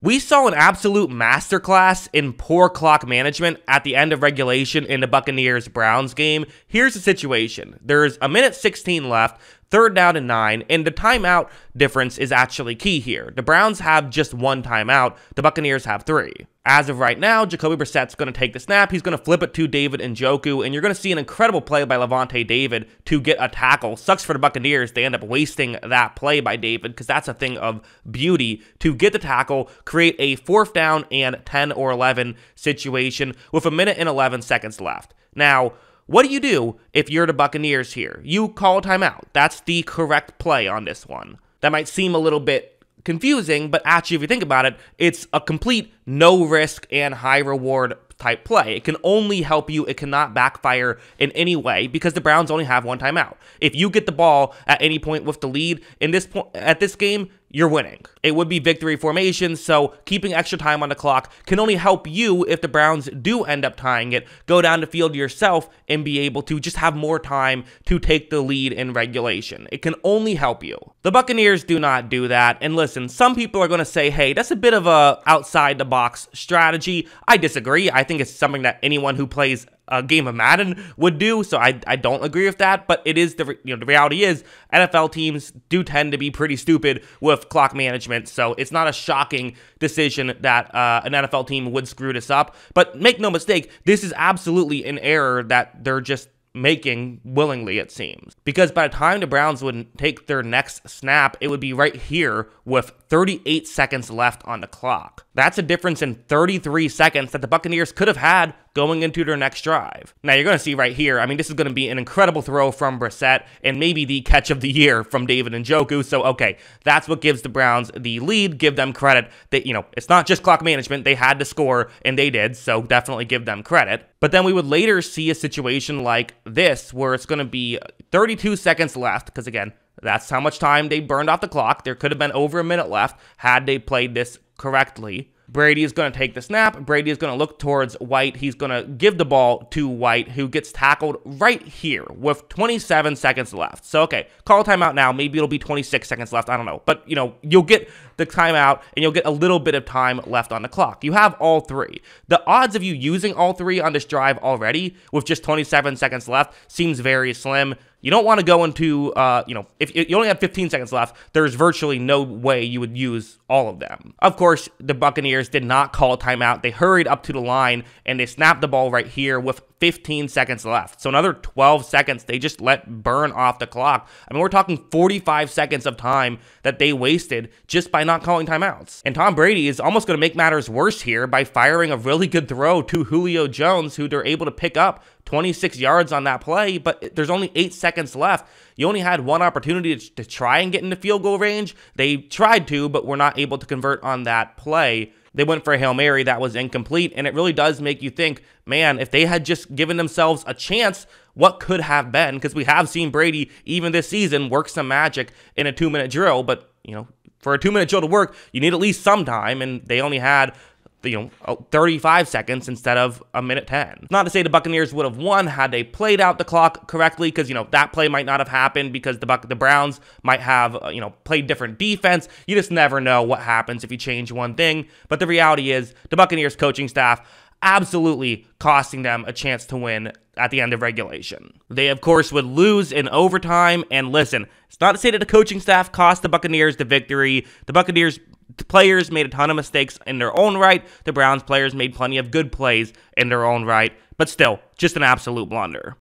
We saw an absolute masterclass in poor clock management at the end of regulation in the Buccaneers-Browns game. Here's the situation. There's a minute 16 left, 3rd down and 9, and the timeout difference is actually key here. The Browns have just 1 timeout, the Buccaneers have 3. As of right now, Jacoby Brissett's going to take the snap. He's going to flip it to David Njoku, and you're going to see an incredible play by Lavonte David to get a tackle. Sucks for the Buccaneers. They end up wasting that play by David because that's a thing of beauty to get the tackle, create a 4th down and 10 or 11 situation with a minute and 11 seconds left. Now, what do you do if you're the Buccaneers here? You call a timeout. That's the correct play on this one. That might seem a little bit confusing, but actually, if you think about it, it's a complete no risk and high reward type play. It can only help you. It cannot backfire in any way because the Browns only have 1 timeout. If you get the ball at any point with the lead at this game, you're winning. It would be victory formation, so keeping extra time on the clock can only help you if the Browns do end up tying it, go down the field yourself and be able to just have more time to take the lead in regulation. It can only help you. The Buccaneers do not do that, and listen, some people are going to say, hey, that's a bit of a outside-the-box strategy. I disagree. I think it's something that anyone who plays a game of Madden would do, so I don't agree with that, but it is the reality is NFL teams do tend to be pretty stupid with clock management, so it's not a shocking decision that an NFL team would screw this up, but make no mistake, this is absolutely an error that they're just making willingly, it seems. Because by the time the Browns would take their next snap, it would be right here with 38 seconds left on the clock. That's a difference in 33 seconds that the Buccaneers could have had going into their next drive. Now, you're going to see right here, I mean, this is going to be an incredible throw from Brissett and maybe the catch of the year from David Njoku. So, okay, that's what gives the Browns the lead. Give them credit that, it's not just clock management. They had to score, and they did, so definitely give them credit. But then we would later see a situation like this where it's going to be 32 seconds left, because again, that's how much time they burned off the clock. There could have been over a minute left had they played this correctly. Brady is going to take the snap. Brady is going to look towards White. He's going to give the ball to White, who gets tackled right here with 27 seconds left. So, okay, call a timeout now. Maybe it'll be 26 seconds left. I don't know. But, you'll get the timeout, and you'll get a little bit of time left on the clock. You have all 3. The odds of you using all 3 on this drive already with just 27 seconds left seems very slim. You don't want to go into, if you only have 15 seconds left, there's virtually no way you would use all of them. Of course, the Buccaneers did not call a timeout. They hurried up to the line, and they snapped the ball right here with 15 seconds left. So another 12 seconds they just let burn off the clock. I mean, we're talking 45 seconds of time that they wasted just by not calling timeouts. And Tom Brady is almost going to make matters worse here by firing a really good throw to Julio Jones, who they're able to pick up 26 yards on that play, but there's only 8 seconds left. You only had one opportunity to try and get into field goal range. They tried to, but were not able to convert on that play. They went for a Hail Mary that was incomplete, and it really does make you think, man, if they had just given themselves a chance, what could have been? Because we have seen Brady, even this season, work some magic in a 2-minute drill, but, for a 2-minute drill to work, you need at least some time, and they only had 35 seconds instead of a minute 10. Not to say the Buccaneers would have won had they played out the clock correctly, because, that play might not have happened because the Browns might have, played different defense. You just never know what happens if you change one thing. But the reality is the Buccaneers coaching staff absolutely costing them a chance to win at the end of regulation. They, of course, would lose in overtime. And listen, it's not to say that the coaching staff cost the Buccaneers the victory. The Buccaneers players made a ton of mistakes in their own right. The Browns players made plenty of good plays in their own right. But still, just an absolute blunder.